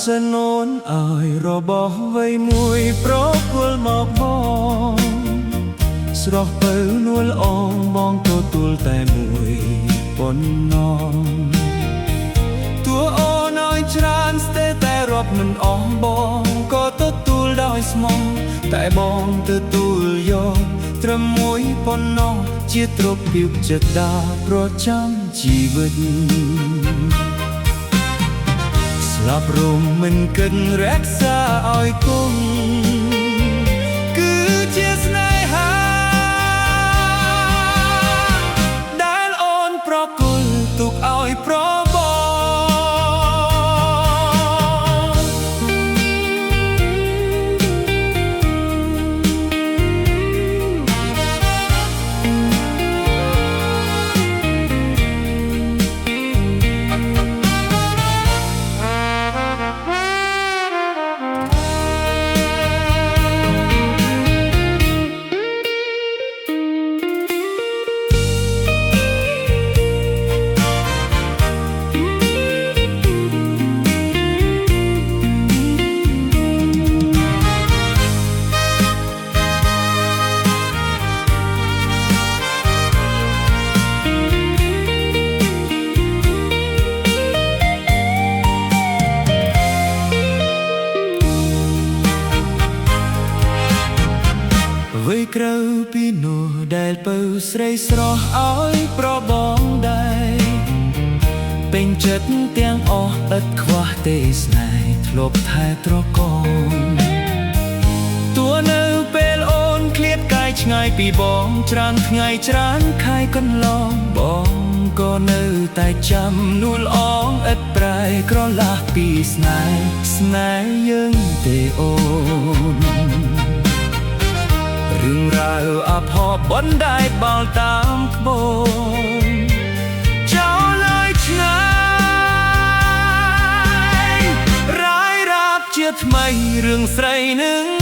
សនូនអើយរបស់វ័យមួយប្រគល់មកបងស្រស់ពៅនួលអងបងទទួលតែមួយប៉ុណ្ណោះតួអូនអើយច្រើនស្ទើរតែរាប់មិនអស់បងក៏ទទួលដោយស្មោះតែបងទទួលយកត្រឹមមួយប៉ុណ្ណោះជាទ្រព្យពីចិត្តដាប្រចាំជីវិតស្លាប់រំមិនគិតរក្សាឲ្យគង់គឺជាស្នេហាដែលអូនប្រគល់ទុកឲ្យប្របងវ័យក្រៅពីនោះដែលពៅស្រីស្រស់ឲ្យប្របងដែរពេញចិត្តទាំងអស់ឥតខ្វះទេស្នេហ៍ធ្លាប់ថែត្រកងតួនៅពេលអូនឃ្លាតកាយឆ្ងាយពីបងច្រើនថ្ងៃច្រើនខែកន្លងបងក៏នៅតែចាំនួលអងឥតប្រែក្រឡាស់ពីស្នេហ៍យើងទេអូនរឿងរ៉ាវអភ័ព្វបណ្ដែតបោលតាមក្បូរចោលលើឆ្ងាយរាយរាប់ជាថ្មីរឿងស្រីនឹង